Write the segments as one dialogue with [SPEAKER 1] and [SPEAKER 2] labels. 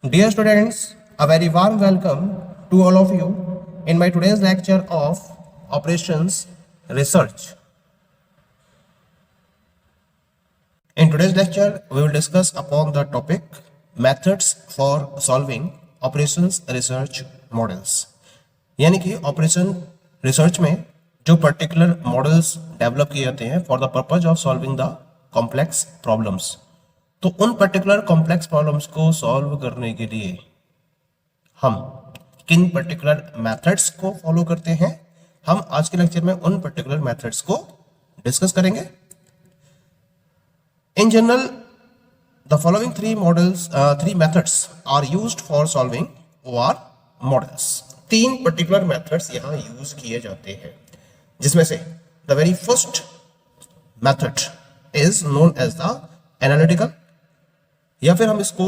[SPEAKER 1] Dear students, a very warm welcome to all of you in my today's lecture of Operations Research. In today's lecture, we will discuss upon the topic Methods for Solving Operations Research Models. यानी कि operation research में जो particular models develop किए जाते हैं for the purpose of solving the complex problems, तो उन particular complex problems को सॉल्व करने के लिए हम किन पर्टिकुलर मेथड्स को फॉलो करते हैं, हम आज के लेक्चर में उन पर्टिकुलर मेथड्स को डिस्कस करेंगे. In general the following three methods are used for solving OR models. तीन पर्टिकुलर मेथड्स यहां यूज किए जाते हैं, जिसमें से the very first method is known as the analytical, या फिर हम इसको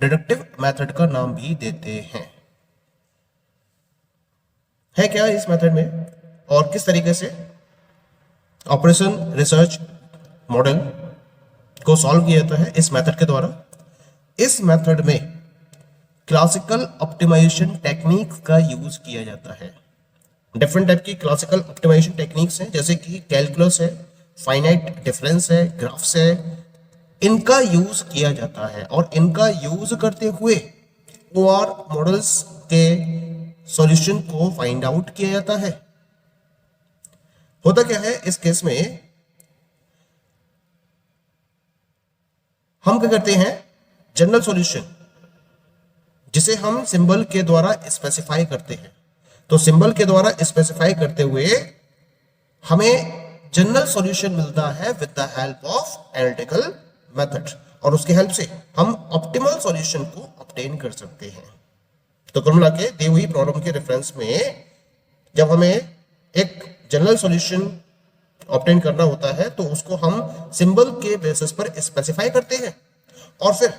[SPEAKER 1] डिडक्टिव मेथड का नाम भी देते हैं. है क्या इस मेथड में और किस तरीके से ऑपरेशन रिसर्च मॉडल को सॉल्व किया जाता है इस मेथड के द्वारा. इस मेथड में क्लासिकल ऑप्टिमाइजेशन टेक्निक का यूज किया जाता है. डिफरेंट टाइप की क्लासिकल ऑप्टिमाइजेशन टेक्निक्स हैं, जैसे कि कैलकुलस है, फाइनाइट डिफरेंस है, ग्राफ्स है, इनका यूज किया जाता है. और इनका यूज करते हुए OR मॉडल्स के सॉल्यूशन को फाइंड आउट किया जाता है. होता क्या है इस केस में, हम क्या करते हैं, जनरल सॉल्यूशन जिसे हम सिंबल के द्वारा स्पेसिफाई करते हैं. तो सिंबल के द्वारा स्पेसिफाई करते हुए हमें जनरल सॉल्यूशन मिलता है with the help of analytical method, और उसके हेल्प से हम ऑप्टिमल सॉल्यूशन को ऑब्टेन कर सकते हैं. तो कुल मिला के दी हुई प्रॉब्लम के रेफरेंस में जब हमें एक जनरल सॉल्यूशन ऑब्टेन करना होता है तो उसको हम सिंबल के बेसिस पर स्पेसिफाई करते हैं, और फिर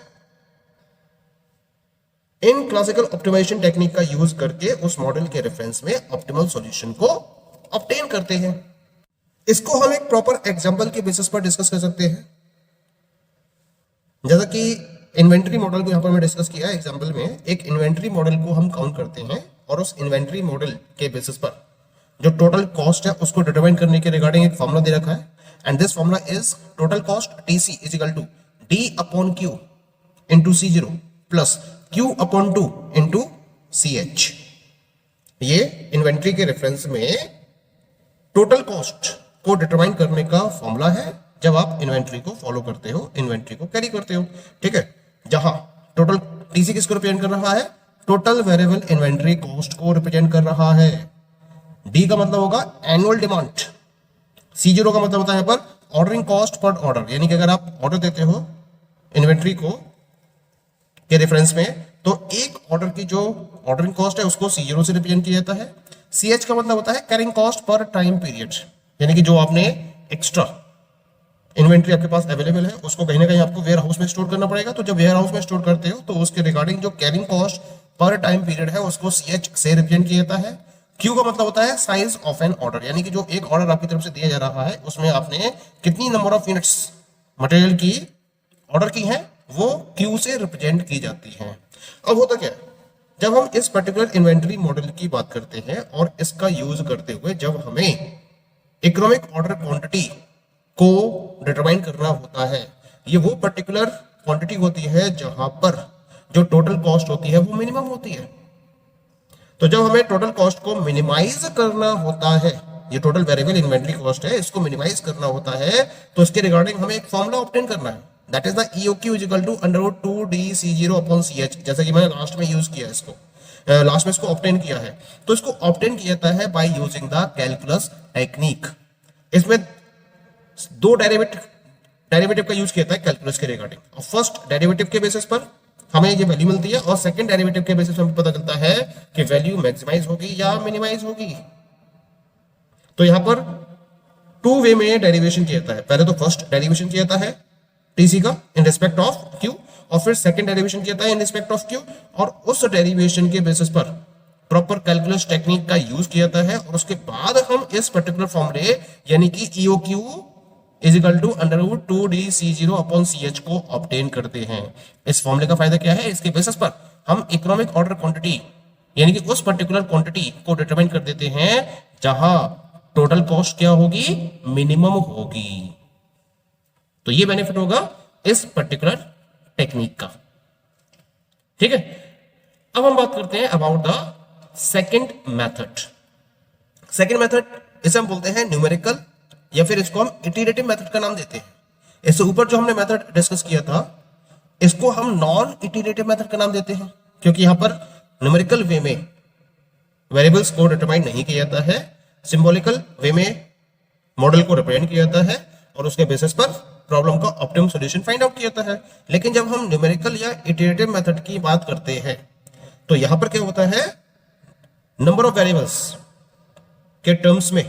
[SPEAKER 1] इन क्लासिकल ऑप्टिमाइजेशन टेक्निक का यूज करके उस मॉडल के रेफरेंस में ऑप्टिमल सॉल्यूशन को ऑब्टेन करते हैं. इसको हम एक प्रॉपर एग्जांपल के बेसिस पर डिस्कस कर सकते हैं. जैसा कि इन्वेंटरी मॉडल को यहां पर मैं डिस्कस किया है एग्जांपल में. एक इन्वेंटरी मॉडल को हम काउंट करते हैं और उस इन्वेंटरी मॉडल के बेसिस पर जो टोटल कॉस्ट है उसको डिटरमाइन करने के रिगार्डिंग एक फॉर्मूला दे रखा है. And this formula is total cost TC is equal to D/Q into C0 plus Q/2 into CH. ये इन्वेंट्री के रेफरेंस में टोटल कॉस्ट को डिटरमाइन करने का फॉर्मूला है जब आप इन्वेंट्री को फॉलो करते हो, इन्वेंट्री को कैरी करते हो. ठीक है, जहां टोटल TC किसको रिप्रेजेंट कर रहा है, टोटल वेरिएबल इन्वेंट्री कॉस्ट को रिप्रेजेंट कर रहा है. D का मतलब होगा एनुअल डिमांड, C0 का मतलब होता है यहाँ पर ऑर्डरिंग कॉस्ट पर ऑर्डर, यानी कि अगर आप ऑर्डर देते हो इन्वेंट्री को के रेफरेंस में तो एक ऑर्डर की जो ऑर्डरिंग कॉस्ट है उसको C0 से रिप्रेजेंट किया जाता है. CH का मतलब होता है carrying cost per time period, यानी कि जो आपने एक्स्ट्रा इन्वेंट्री आपके पास अवेलेबल है उसको कहीं ना कहीं आपको वेयर हाउस में स्टोर करना पड़ेगा. तो जब वेयर हाउस में स्टोर करते हो तो उसके रिगार्डिंग जो carrying cost per time period है उसको CH से रिप्रेजेंट किया जाता है. Q का मतलब होता है साइज ऑफ एन ऑर्डर, यानी कि जो एक ऑर्डर आपकी तरफ से दिया जा रहा है उसमें आपने कितनी नंबर ऑफ यूनिट्स मटेरियल की ऑर्डर की है वो Q से रिप्रेजेंट की जाती है. अब होता क्या है, जब हम इस पर्टिकुलर इन्वेंटरी मॉडल की बात करते हैं और इसका यूज करते हुए जब हमें इकोनॉमिक ऑर्डर क्वांटिटी को डिटरमाइन करना होता है, ये वो पर्टिकुलर क्वांटिटी होती है जहां पर जो टोटल कॉस्ट होती है वो मिनिमम होती है. तो जब हमें टोटल कॉस्ट को मिनिमाइज करना होता है, ये टोटल वेरिएबल इन्वेंटरी कॉस्ट है, इसको मिनिमाइज करना होता है तो इसके रिगार्डिंग हमें एक फॉर्मूला ऑब्टेन करना है, that is the EOQ is equal to √2DC0/CH. जैसा कि मैंने लास्ट में यूज किया इसको, लास्ट में इसको ऑब्टेन किया है. तो इसको ऑब्टेन किया जाता है by using the calculus technique. इसमें दो डेरिवेटिव का यूज किया जाता है कैलकुलस के रिगार्डिंग. फर्स्ट डेरिवेटिव के बेसिस पर हमें ये वैल्यू मिलती है और सेकंड डेरिवेटिव के बेसिस पर हमें पता चलता है कि वैल्यू मैक्सिमाइज होगी या मिनिमाइज होगी. तो यहां पर टू वे में डेरिवेशन किया जाता है. पहले तो फर्स्ट डेरिवेशन किया जाता है TC का इन रिस्पेक्ट ऑफ Q, और फिर सेकंड डेरिवेशन किया जाता है इन रिस्पेक्ट ऑफ Q, और उस डेरिवेशन के बेसिस पर प्रॉपर कैलकुलस टेक्निक का यूज किया जाता है. और उसके बाद हम इस पर्टिकुलर फॉर्मूले यानी कि EOQ is equal to √2DC0/CH को ऑब्टेन करते हैं. इस फॉर्मूले का फायदा क्या है, इसके बेसिस पर हम इकोनॉमिक ऑर्डर क्वांटिटी यानी कि उस पर्टिकुलर क्वांटिटी को डिटरमाइन कर देते हैं जहां टोटल कॉस्ट क्या होगी, मिनिमम होगी। तो ये बेनिफिट होगा इस पर्टिकुलर टेक्निक का। ठीक है, अब हम बात करते हैं about the second method. Second method इसे हम बोलते हैं न्यूमेरिकल या फिर इसको हम इटरेटिव मेथड का नाम देते हैं। इससे ऊपर जो हमने मेथड डिस्कस किया था इसको हम नॉन इटरेटिव मेथड का नाम देते हैं, क्योंकि यहां पर न्यूमेरिकल वे में वेरिएबल्स को डिटरमाइन नहीं किया जाता है, सिंबॉलिकल वे में मॉडल को रिप्रेजेंट किया जाता है और उसके बेसिस पर प्रॉब्लम का ऑप्टिमम सॉल्यूशन फाइंड आउट किया जाता है। लेकिन जब हम न्यूमेरिकल या इटरेटिव मेथड की बात करते हैं तो यहां पर क्या होता है, नंबर ऑफ वेरिएबल्स के टर्म्स में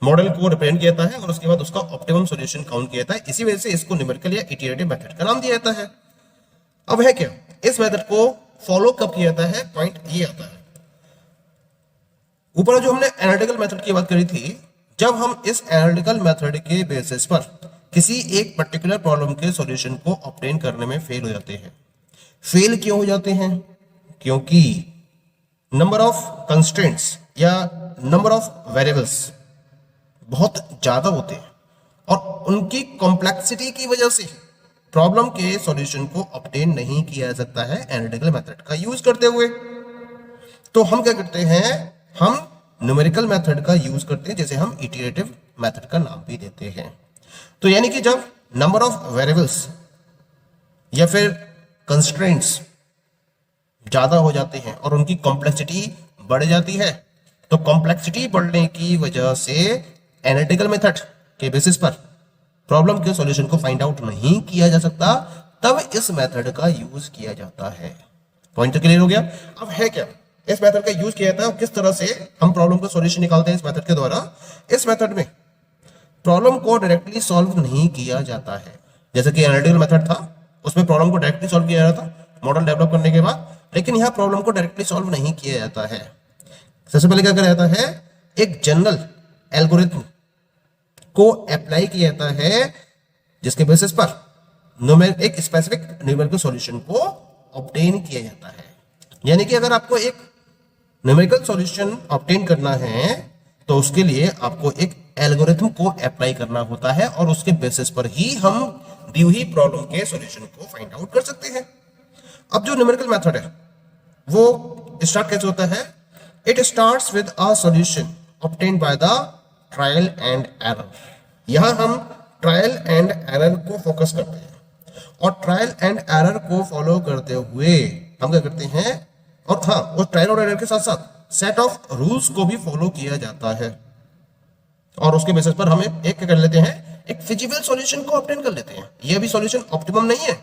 [SPEAKER 1] मॉडल को रिप्रेजेंट किया जाता है और उसके बाद उसका ऑप्टिमम सॉल्यूशन काउंट किया जाता है। इसी वजह से इसको न्यूमेरिकल या इटरेटिव मेथड का नाम दिया जाता है। अब है क्या, इस मेथड को फॉलो कब किया जाता है, पॉइंट ये आता है। ऊपर जो हमने एनालिटिकल मेथड की बात करी थी, जब हम इस एनालिटिकल मेथड के बेसिस पर किसी एक पर्टिकुलर प्रॉब्लम के सॉल्यूशन को ऑब्टेन करने में फेल हो जाते हैं। फेल क्यों हो जाते हैं, क्योंकि नंबर ऑफ कंस्ट्रेंट्स या नंबर ऑफ वेरिएबल्स बहुत ज्यादा होते हैं और उनकी कॉम्प्लेक्सिटी की वजह से प्रॉब्लम के सॉल्यूशन को ऑब्टेन नहीं किया जा सकता है एनालिटिकल मेथड का यूज करते हुए। तो हम क्या करते हैं, हम न्यूमेरिकल मेथड का यूज करते हैं, जिसे हम इटरेटिव मेथड का नाम भी देते हैं। तो यानी कि जब नंबर ऑफ वेरिएबल्स या फिर कंस्ट्रेंट्स ज्यादा हो जाते हैं और उनकी कॉम्प्लेक्सिटी बढ़ जाती है, तो कॉम्प्लेक्सिटी बढ़ने की वजह से एनालिटिकल मेथड के बेसिस पर प्रॉब्लम के सॉल्यूशन को फाइंड आउट नहीं किया जा सकता, तब इस मेथड का यूज किया जाता है। पॉइंट क्लियर हो गया। अब है क्या, इस मेथड का यूज किया जाता है, किस तरह से हम प्रॉब्लम का सॉल्यूशन निकालते हैं इस मेथड के द्वारा। इस मेथड में प्रॉब्लम को डायरेक्टली सॉल्व नहीं किया जाता है। जैसे कि एनालिटिकल मेथड था, उसमें प्रॉब्लम को डायरेक्टली सॉल्व किया जाता था मॉडल डेवलप करने के बाद, लेकिन यहाँ प्रॉब्लम को डायरेक्टली सॉल्व नहीं किया जाता है। सबसे पहले क्या किया जाता है, एक जनरल एल्गोरिथम को अप्लाई किया जाता है, जिसके बेसिस पर एक स्पेसिफिक न्यूमेरिकल सॉल्यूशन को ऑब्टेन किया जाता है। यानी कि अगर आपको एक न्यूमेरिकल सॉल्यूशन ऑब्टेन करना है तो उसके लिए आपको एक एल्गोरिथम को अप्लाई करना होता है और उसके बेसिस पर ही हम दी हुई प्रॉब्लम के सॉल्यूशन को फाइंड आउट कर सकते हैं। अब जो न्यूमेरिकल मेथड है वो स्टार्ट कैसे होता है, it starts with a solution obtained by the trial and error. यहां हम ट्रायल एंड एरर को फोकस करते हैं और ट्रायल एंड एरर को फॉलो करते हुए हम क्या करते हैं, और हाँ, उस ट्रायल और एरर के साथ साथ सेट ऑफ रूल्स को भी फॉलो किया जाता है और उसके बेसिस पर हम एक क्या कर लेते हैं, एक फिजिबल सॉल्यूशन को ऑब्टेन कर लेते हैं। ये अभी सॉल्यूशन ऑप्टिमम नहीं है,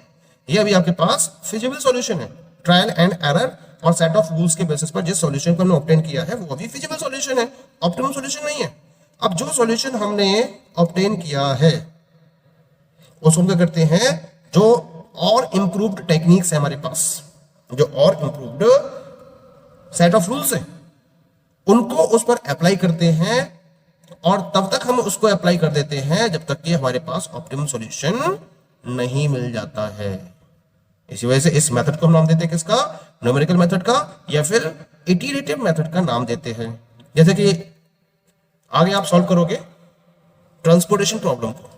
[SPEAKER 1] ये अभी आपके पास फिजिबल सॉल्यूशन है। ट्रायल एंड एरर और सेट ऑफ रूल्स के बेसिस पर जिस सॉल्यूशन को हमने ऑब्टेन किया है वो अभी फिजिबल सॉल्यूशन है, ऑप्टिमम सॉल्यूशन नहीं है। अब जो सॉल्यूशन हमने ऑब्टेन किया है उसको क्या करते हैं, जो और इंप्रूव्ड टेक्निक्स है हमारे पास, जो और इंप्रूव्ड सेट ऑफ रूल्स है, उनको उस पर अप्लाई करते हैं और तब तक हम उसको अप्लाई कर देते हैं जब तक कि हमारे पास ऑप्टिमम सॉल्यूशन नहीं मिल जाता है। इसी वजह से इस मेथड को हम नाम देते हैं किसका, न्यूमेरिकल मेथड का, या फिर इटरेटिव मेथड का नाम देते हैं। जैसे कि आगे आप सॉल्व करोगे ट्रांसपोर्टेशन प्रॉब्लम को,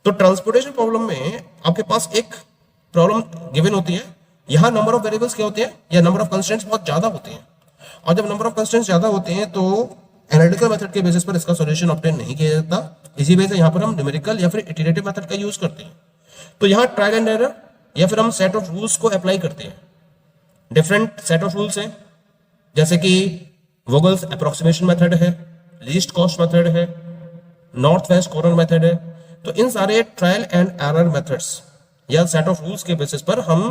[SPEAKER 1] तो ट्रांसपोर्टेशन प्रॉब्लम में आपके पास एक प्रॉब्लम गिवन होती है, यहां नंबर ऑफ वेरिएबल्स क्या होते हैं या नंबर ऑफ कंस्ट्रेंट्स बहुत ज्यादा होते हैं, और जब नंबर ऑफ कंस्ट्रेंट्स ज्यादा होते हैं तो एनालिटिकल मेथड के बेसिस पर इसका सॉल्यूशन ऑब्टेन नहीं किया जाता। इसी वजह से यहां पर हम न्यूमेरिकल या फिर इटरेटिव मेथड का यूज करते हैं। तो यहां ट्रायल एंड एरर या फिर हम सेट ऑफ रूल्स को अप्लाई करते हैं। डिफरेंट सेट ऑफ रूल्स हैं, जैसे कि वोगल्स अप्रोक्सीमेशन मेथड है, लीस्ट कॉस्ट मेथड है, नॉर्थ वेस्ट कॉर्नर मेथड है। तो इन सारे ट्रायल एंड एरर मेथड्स या सेट ऑफ रूल्स के बेसिस पर हम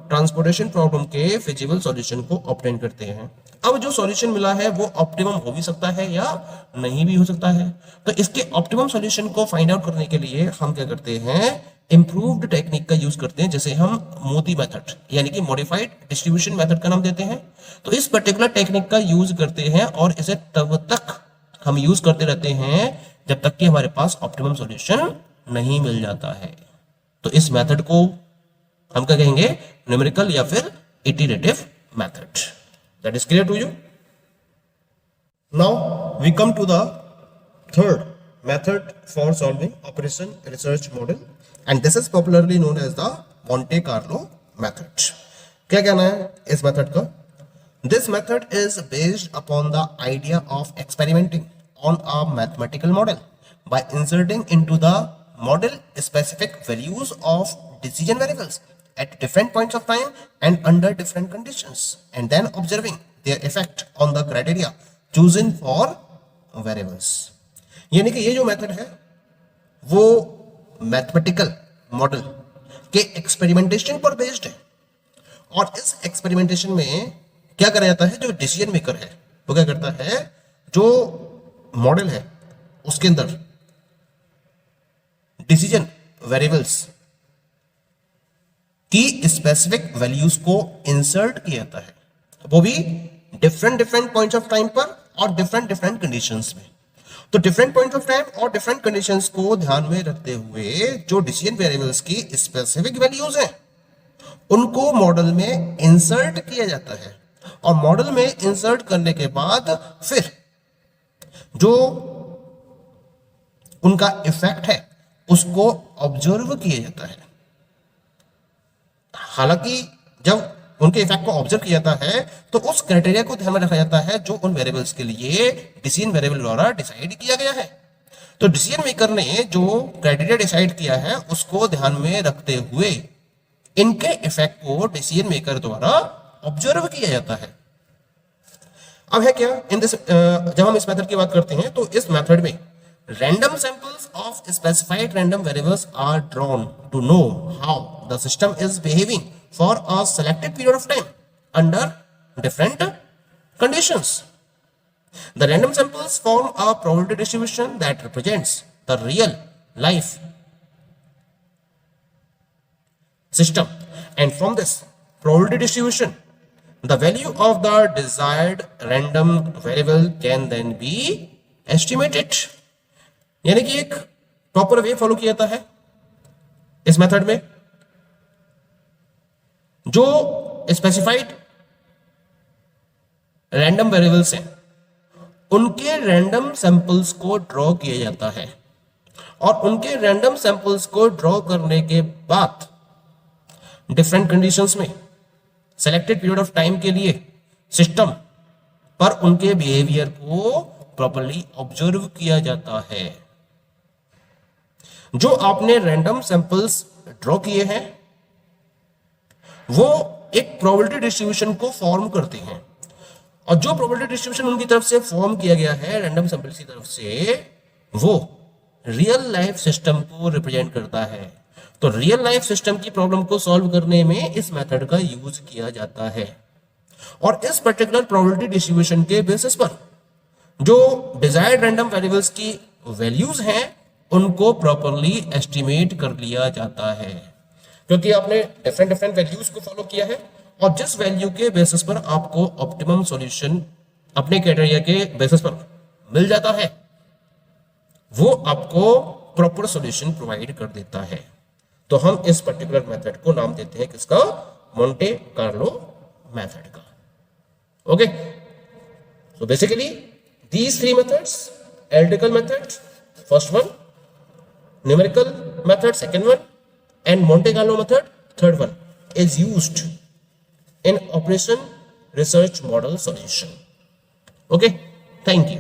[SPEAKER 1] ट्रांसपोर्टेशन प्रॉब्लम के फिजिबल सॉल्यूशन को ऑब्टेन करते हैं। अब जो सॉल्यूशन मिला है वो ऑप्टिमम हो भी सकता है या नहीं भी हो सकता है। तो इसके ऑप्टिमम सॉल्यूशन को फाइंड आउट करने के लिए हम क्या करते हैं, इंप्रूव्ड टेक्निक का यूज करते हैं, जैसे हम मोदी मेथड यानी कि मॉडिफाइड डिस्ट्रीब्यूशन मेथड का नाम देते हैं। तो इस पर्टिकुलर टेक्निक का यूज करते हैं और इसे तब तक हम यूज करते रहते हैं जब तक कि हमारे पास ऑप्टिमम सॉल्यूशन नहीं मिल जाता है। तो इस मेथड को हम क्या कहेंगे, न्यूमेरिकल या फिर iterative method. That is clear to you? Now we come to the third method for solving operation research model, and this is popularly known as the Monte Carlo method. क्या कहना है इस मेथड का? This method is based upon the idea of experimenting on a mathematical model by inserting into the model specific values of decision variables at different points of time and under different conditions, and then observing their effect on the criteria chosen for variables. यानी कि ये जो method है वो mathematical model के experimentation पर based है, और इस एक्सपेरिमेंटेशन में क्या करा जाता है, जो डिसीजन मेकर है वो क्या करता है, जो मॉडल है उसके अंदर डिसीजन वेरिएबल्स की स्पेसिफिक वैल्यूज को इंसर्ट किया जाता है, वो भी डिफरेंट पॉइंट्स ऑफ टाइम पर और डिफरेंट कंडीशंस में। तो डिफरेंट पॉइंट्स ऑफ टाइम और डिफरेंट कंडीशंस को ध्यान में रखते हुए जो डिसीजन वेरिएबल्स की स्पेसिफिक वैल्यूज हैं उनको मॉडल में इंसर्ट किया जाता है, और मॉडल में इंसर्ट करने के बाद फिर जो उनका इफेक्ट है उसको ऑब्जर्व किया जाता है। हालांकि जब उनके इफेक्ट को ऑब्जर्व किया जाता है तो उस क्राइटेरिया को ध्यान में रखा जाता है जो उन वेरिएबल्स के लिए डिसीजन वेरिएबल द्वारा डिसाइड किया गया है। तो डिसीजन मेकर ने जो क्राइटेरिया डिसाइड किया है उसको ध्यान में रखते हुए इनके इफेक्ट को डिसीजन मेकर द्वारा ऑब्जर्व किया जाता है। अब है क्या इन दिस, जब हम इस मेथड की बात करते हैं तो इस मेथड में random samples of specified random variables are drawn to know how the system is behaving for a selected period of time under different conditions. The random samples form a probability distribution that represents the real life system, and from this probability distribution the value of the desired random variable can then be estimated. यानी कि एक proper way follow किया जाता है इस method में, जो specified random variables हैं उनके रैंडम सैंपल्स को ड्रॉ किया जाता है, और उनके रैंडम सैंपल्स को ड्रॉ करने के बाद डिफरेंट कंडीशंस में सेलेक्टेड पीरियड ऑफ टाइम के लिए सिस्टम पर उनके बिहेवियर को प्रॉपर्ली ऑब्जर्व किया जाता है। जो आपने रैंडम सैंपल्स ड्रॉ किए हैं वो एक प्रोबेबिलिटी डिस्ट्रीब्यूशन को फॉर्म करते हैं, और जो प्रोबेबिलिटी डिस्ट्रीब्यूशन उनकी तरफ से फॉर्म किया गया है रैंडम सैंपल्स की तरफ से, वो रियल लाइफ सिस्टम को रिप्रेजेंट करता है। तो रियल लाइफ सिस्टम की प्रॉब्लम को सॉल्व करने में इस मेथड का यूज किया जाता है, और इस पर्टिकुलर प्रोबेबिलिटी डिस्ट्रीब्यूशन के बेसिस पर जो डिजायर्ड रैंडम वेरिएबल्स की वैल्यूज हैं उनको प्रॉपर्ली एस्टिमेट कर लिया जाता है, क्योंकि आपने डिफरेंट वैल्यूज को फॉलो किया है, और जिस वैल्यू के बेसिस पर आपको ऑप्टिमम सॉल्यूशन अपने क्राइटेरिया के बेसिस पर मिल जाता है वो आपको प्रॉपर सॉल्यूशन प्रोवाइड कर देता है। तो हम इस पर्टिकुलर मेथड को नाम देते हैं किसका, मोंटे कार्लो मेथड का। Okay, so basically these three methods, analytical method first one, numerical method second one, and Monte Carlo method third one, is used in operation research model solution. Okay, thank you.